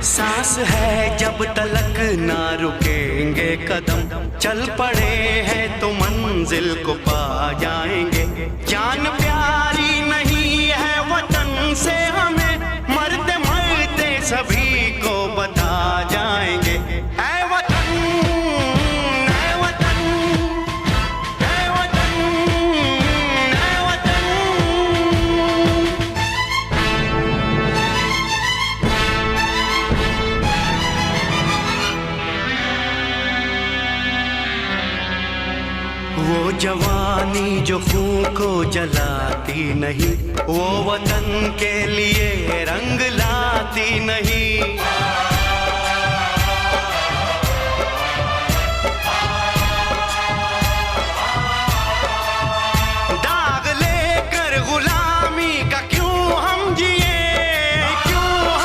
सांस है जब तलक ना रुकेंगे कदम, चल पड़े हैं तो मंजिल को पा जाएंगे। जान प्यारी नहीं है वतन से हमें, मरते मरते सभी को बता जाएंगे। ऐ वतन, ऐ वतन, ऐ वतन, ऐ वतन। वो जवानी जो खून को जलाती नहीं, वो वतन के लिए रंग लाती नहीं।